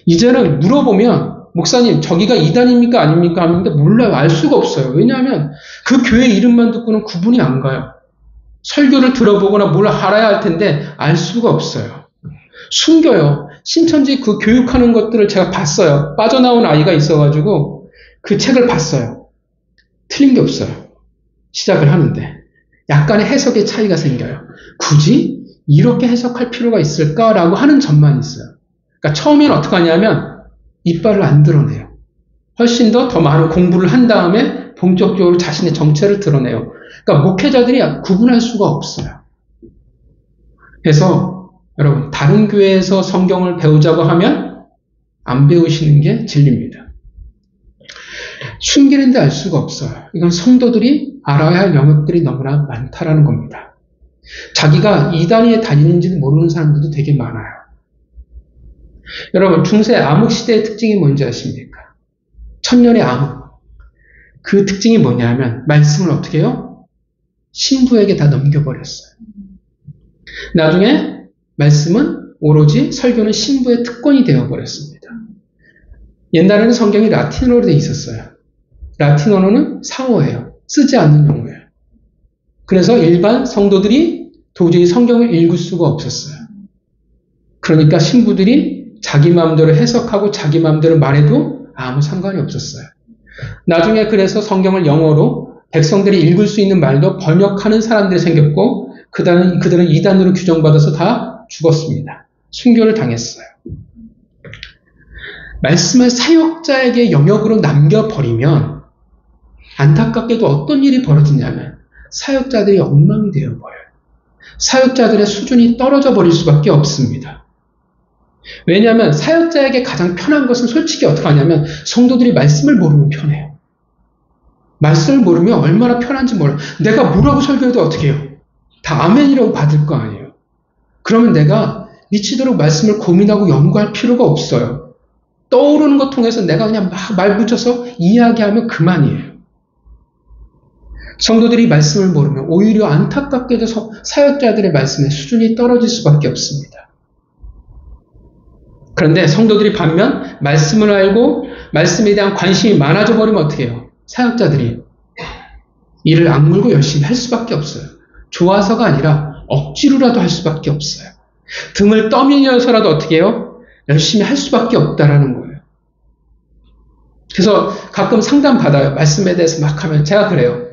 이제는 물어보면 목사님 저기가 이단입니까 아닙니까 하는데 몰라요. 알 수가 없어요. 왜냐하면 그 교회 이름만 듣고는 구분이 안 가요. 설교를 들어보거나 뭘 알아야 할 텐데 알 수가 없어요. 숨겨요. 신천지 그 교육하는 것들을 제가 봤어요. 빠져나온 아이가 있어가지고 그 책을 봤어요. 틀린 게 없어요. 시작을 하는데 약간의 해석의 차이가 생겨요. 굳이 이렇게 해석할 필요가 있을까라고 하는 점만 있어요. 그러니까 처음에는 어떻게 하냐면 이빨을 안 드러내요. 훨씬 더 많은 공부를 한 다음에 본격적으로 자신의 정체를 드러내요. 그러니까 목회자들이 구분할 수가 없어요. 그래서 여러분, 다른 교회에서 성경을 배우자고 하면 안 배우시는 게 진리입니다. 숨기는데 알 수가 없어요. 이건 성도들이 알아야 할 영역들이 너무나 많다라는 겁니다. 자기가 이단위에 다니는지도 모르는 사람들도 되게 많아요. 여러분, 중세 암흑시대의 특징이 뭔지 아십니까? 천년의 암흑. 그 특징이 뭐냐면 말씀을 어떻게 해요? 신부에게 다 넘겨버렸어요. 나중에 말씀은 오로지 설교는 신부의 특권이 되어버렸습니다. 옛날에는 성경이 라틴어로 되어 있었어요. 라틴어는 상어예요. 쓰지 않는 용어예요. 그래서 일반 성도들이 도저히 성경을 읽을 수가 없었어요. 그러니까 신부들이 자기 마음대로 해석하고 자기 마음대로 말해도 아무 상관이 없었어요. 나중에 그래서 성경을 영어로 백성들이 읽을 수 있는 말로 번역하는 사람들이 생겼고 그들은 이단으로 규정받아서 다 죽었습니다. 순교를 당했어요. 말씀을 사역자에게 영역으로 남겨버리면 안타깝게도 어떤 일이 벌어지냐면 사역자들이 엉망이 되어버려요. 사역자들의 수준이 떨어져 버릴 수밖에 없습니다. 왜냐하면 사역자에게 가장 편한 것은 솔직히 어떻게 하냐면 성도들이 말씀을 모르면 편해요. 말씀을 모르면 얼마나 편한지 몰라요. 내가 뭐라고 설교해도 어떻게 해요? 다 아멘이라고 받을 거 아니에요. 그러면 내가 미치도록 말씀을 고민하고 연구할 필요가 없어요. 떠오르는 것 통해서 내가 그냥 막 말 붙여서 이야기하면 그만이에요. 성도들이 말씀을 모르면 오히려 안타깝게도 사역자들의 말씀의 수준이 떨어질 수밖에 없습니다. 그런데 성도들이 반면 말씀을 알고 말씀에 대한 관심이 많아져 버리면 어떻게 해요? 사역자들이 이를 악물고 열심히 할 수밖에 없어요. 좋아서가 아니라 억지로라도 할 수밖에 없어요. 등을 떠밀려서라도 어떻게 해요? 열심히 할 수밖에 없다라는 거예요. 그래서 가끔 상담 받아요. 말씀에 대해서 막 하면 제가 그래요.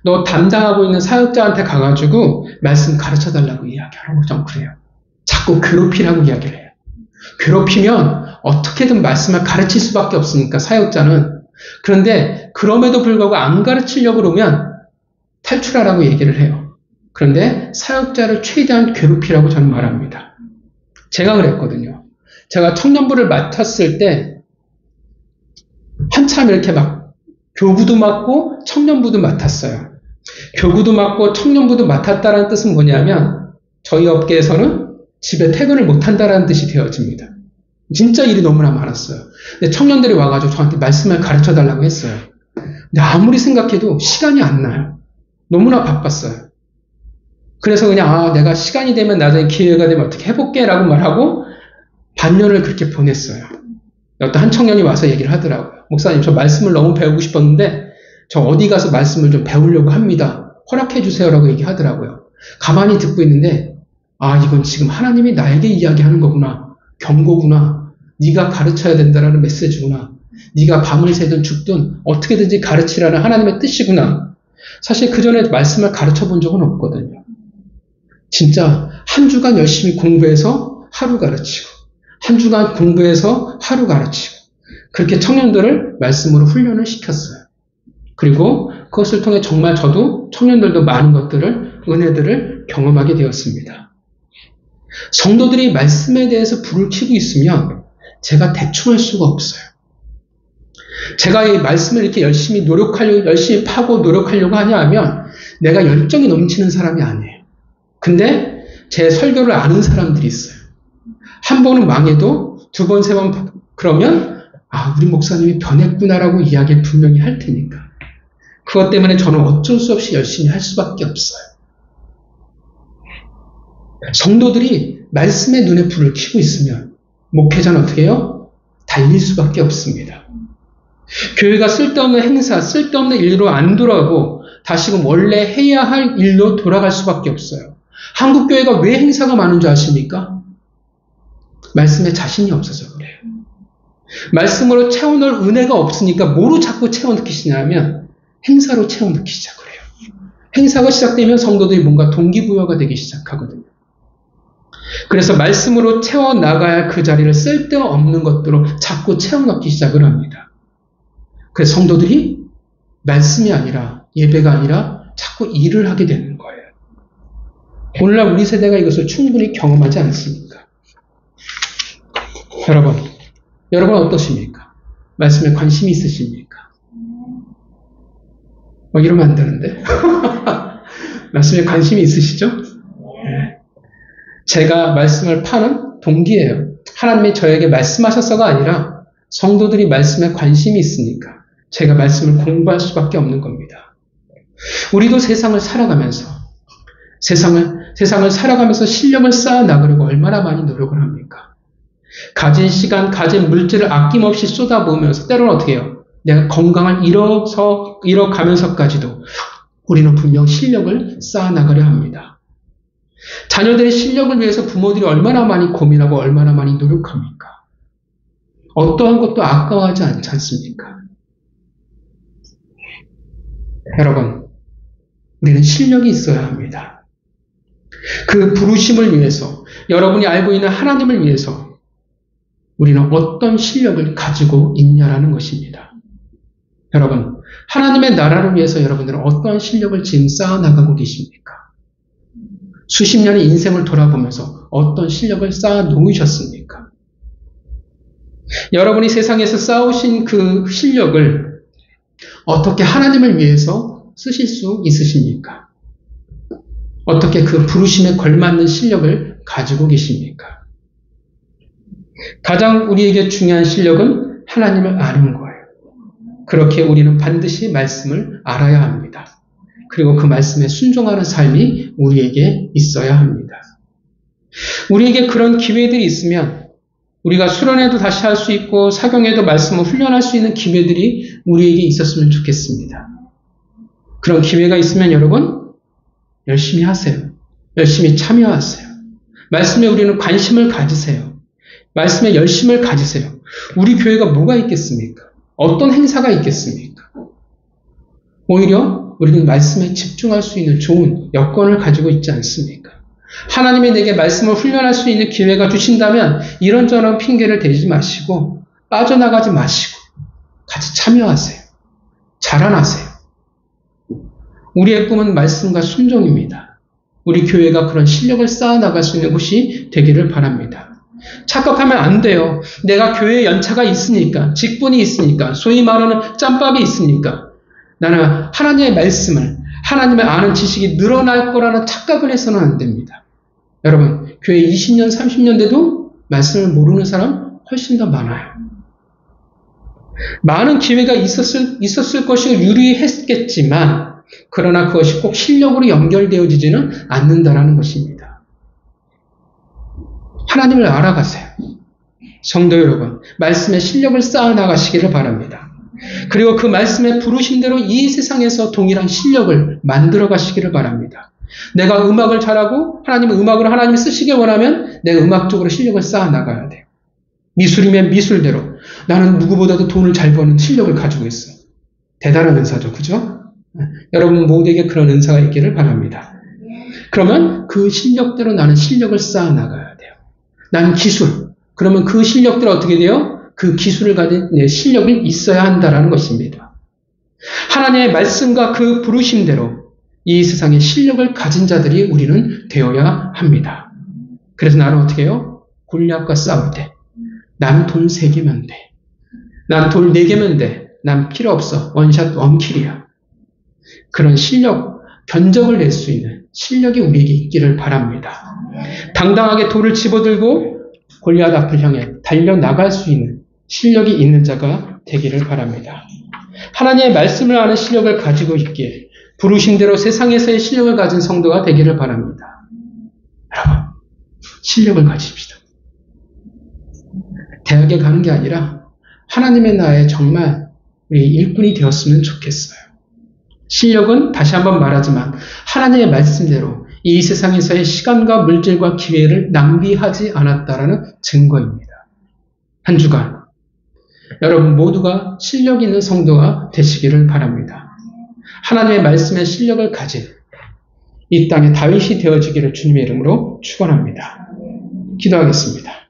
너 담당하고 있는 사역자한테 가가지고 말씀 가르쳐달라고 이야기하라고 좀 그래요. 자꾸 괴롭히라고 이야기를 해요. 괴롭히면 어떻게든 말씀을 가르칠 수밖에 없으니까 사역자는. 그런데 그럼에도 불구하고 안 가르치려고 그러면 탈출하라고 얘기를 해요. 그런데 사역자를 최대한 괴롭히라고 저는 말합니다. 제가 그랬거든요. 제가 청년부를 맡았을 때 한참 이렇게 막 교구도 맡고 청년부도 맡았어요. 교구도 맡고 청년부도 맡았다는 뜻은 뭐냐면 저희 업계에서는 집에 퇴근을 못한다는 뜻이 되어집니다. 진짜 일이 너무나 많았어요. 근데 청년들이 와가지고 저한테 말씀을 가르쳐달라고 했어요. 근데 아무리 생각해도 시간이 안 나요. 너무나 바빴어요. 그래서 그냥 내가 시간이 되면 나중에 기회가 되면 어떻게 해볼게 라고 말하고 반년을 그렇게 보냈어요. 어떤 한 청년이 와서 얘기를 하더라고요. 목사님, 저 말씀을 너무 배우고 싶었는데 저 어디 가서 말씀을 좀 배우려고 합니다. 허락해 주세요라고 얘기하더라고요. 가만히 듣고 있는데 이건 지금 하나님이 나에게 이야기하는 거구나. 경고구나. 네가 가르쳐야 된다라는 메시지구나. 네가 밤을 새든 죽든 어떻게든지 가르치라는 하나님의 뜻이구나. 사실 그 전에 말씀을 가르쳐 본 적은 없거든요. 진짜 한 주간 열심히 공부해서 하루 가르치고 한 주간 공부해서 하루 가르치고 그렇게 청년들을 말씀으로 훈련을 시켰어요. 그리고 그것을 통해 정말 저도 청년들도 많은 것들을 은혜들을 경험하게 되었습니다. 성도들이 말씀에 대해서 불을 켜고 있으면 제가 대충 할 수가 없어요. 제가 이 말씀을 이렇게 열심히 열심히 파고 노력하려고 하냐 하면 내가 열정이 넘치는 사람이 아니에요. 근데 제 설교를 아는 사람들이 있어요. 한 번은 망해도 두 번, 세 번 그러면 우리 목사님이 변했구나라고 이야기를 분명히 할 테니까. 그것 때문에 저는 어쩔 수 없이 열심히 할 수밖에 없어요. 성도들이 말씀의 눈에 불을 켜고 있으면 목회자는 어떻게 해요? 달릴 수밖에 없습니다. 교회가 쓸데없는 행사, 쓸데없는 일로 안 돌아가고 다시금 원래 해야 할 일로 돌아갈 수밖에 없어요. 한국교회가 왜 행사가 많은 줄 아십니까? 말씀에 자신이 없어서 그래요. 말씀으로 채워넣을 은혜가 없으니까 뭐로 자꾸 채워넣기 시작하면 행사로 채워넣기 시작을 해요. 행사가 시작되면 성도들이 뭔가 동기부여가 되기 시작하거든요. 그래서 말씀으로 채워나가야 할 그 자리를 쓸데없는 것들로 자꾸 채워넣기 시작을 합니다. 그래서 성도들이 말씀이 아니라 예배가 아니라 자꾸 일을 하게 되는 거예요. 오늘날 우리 세대가 이것을 충분히 경험하지 않습니까? 여러분 어떠십니까? 말씀에 관심이 있으십니까? 이러면 안 되는데. 말씀에 관심이 있으시죠? 네. 제가 말씀을 파는 동기예요. 하나님이 저에게 말씀하셨어가 아니라 성도들이 말씀에 관심이 있으니까 제가 말씀을 공부할 수밖에 없는 겁니다. 우리도 세상을 살아가면서 실력을 쌓아 나가려고 얼마나 많이 노력을 합니까? 가진 시간, 가진 물질을 아낌없이 쏟아부으면서 때로는 어떻게 해요? 내가 건강을 잃어가면서까지도 우리는 분명 실력을 쌓아 나가려 합니다. 자녀들의 실력을 위해서 부모들이 얼마나 많이 고민하고 얼마나 많이 노력합니까? 어떠한 것도 아까워하지 않지 않습니까? 여러분, 우리는 실력이 있어야 합니다. 그 부르심을 위해서, 여러분이 알고 있는 하나님을 위해서 우리는 어떤 실력을 가지고 있냐라는 것입니다. 여러분, 하나님의 나라를 위해서 여러분들은 어떠한 실력을 지금 쌓아나가고 계십니까? 수십 년의 인생을 돌아보면서 어떤 실력을 쌓아 놓으셨습니까? 여러분이 세상에서 쌓으신 그 실력을 어떻게 하나님을 위해서 쓰실 수 있으십니까? 어떻게 그 부르심에 걸맞는 실력을 가지고 계십니까? 가장 우리에게 중요한 실력은 하나님을 아는 거예요. 그렇게 우리는 반드시 말씀을 알아야 합니다. 그리고 그 말씀에 순종하는 삶이 우리에게 있어야 합니다. 우리에게 그런 기회들이 있으면 우리가 수련회도 다시 할 수 있고 사경에도 말씀을 훈련할 수 있는 기회들이 우리에게 있었으면 좋겠습니다. 그런 기회가 있으면 여러분 열심히 하세요. 열심히 참여하세요. 말씀에 우리는 관심을 가지세요. 말씀에 열심을 가지세요. 우리 교회가 뭐가 있겠습니까? 어떤 행사가 있겠습니까? 오히려 우리는 말씀에 집중할 수 있는 좋은 여건을 가지고 있지 않습니까? 하나님이 내게 말씀을 훈련할 수 있는 기회가 주신다면 이런저런 핑계를 대지 마시고 빠져나가지 마시고 같이 참여하세요. 자라나세요. 우리의 꿈은 말씀과 순종입니다. 우리 교회가 그런 실력을 쌓아나갈 수 있는 곳이 되기를 바랍니다. 착각하면 안 돼요. 내가 교회에 연차가 있으니까, 직분이 있으니까, 소위 말하는 짬밥이 있으니까 나는 하나님의 말씀을, 하나님의 아는 지식이 늘어날 거라는 착각을 해서는 안 됩니다. 여러분, 교회 20년, 30년 돼도 말씀을 모르는 사람 훨씬 더 많아요. 많은 기회가 있었을 것이 유리했겠지만, 그러나 그것이 꼭 실력으로 연결되어지지는 않는다라는 것입니다. 하나님을 알아가세요. 성도 여러분, 말씀의 실력을 쌓아나가시기를 바랍니다. 그리고 그 말씀의 부르심대로 이 세상에서 동일한 실력을 만들어 가시기를 바랍니다. 내가 음악을 잘하고 하나님의 음악으로 하나님이 쓰시길 원하면 내가 음악적으로 실력을 쌓아나가야 돼요. 미술이면 미술대로 나는 누구보다도 돈을 잘 버는 실력을 가지고 있어. 대단한 은사죠. 그죠? 여러분 모두에게 그런 은사가 있기를 바랍니다. 그러면 그 실력대로 나는 실력을 쌓아나가야 돼요. 나는 기술. 그러면 그 실력대로 어떻게 돼요? 그 기술을 가진 내 실력이 있어야 한다는 것입니다. 하나님의 말씀과 그 부르심대로 이 세상에 실력을 가진 자들이 우리는 되어야 합니다. 그래서 나는 어떻게 해요? 골리앗과 싸울 때 난 돌 3개면 돼. 난 돌 4개면 돼. 난 필요 없어. 원샷 원킬이야. 그런 실력, 견적을 낼 수 있는 실력이 우리에게 있기를 바랍니다. 당당하게 돌을 집어들고 골리앗 앞을 향해 달려나갈 수 있는 실력이 있는 자가 되기를 바랍니다. 하나님의 말씀을 아는 실력을 가지고 있기에 부르심대로 세상에서의 실력을 가진 성도가 되기를 바랍니다. 여러분, 실력을 가집시다. 대학에 가는 게 아니라 하나님의 나라에 정말 우리 일꾼이 되었으면 좋겠어요. 실력은 다시 한번 말하지만 하나님의 말씀대로 이 세상에서의 시간과 물질과 기회를 낭비하지 않았다라는 증거입니다. 한 주간 여러분 모두가 실력 있는 성도가 되시기를 바랍니다. 하나님의 말씀의 실력을 가진 이 땅의 다윗이 되어지기를 주님의 이름으로 축원합니다. 기도하겠습니다.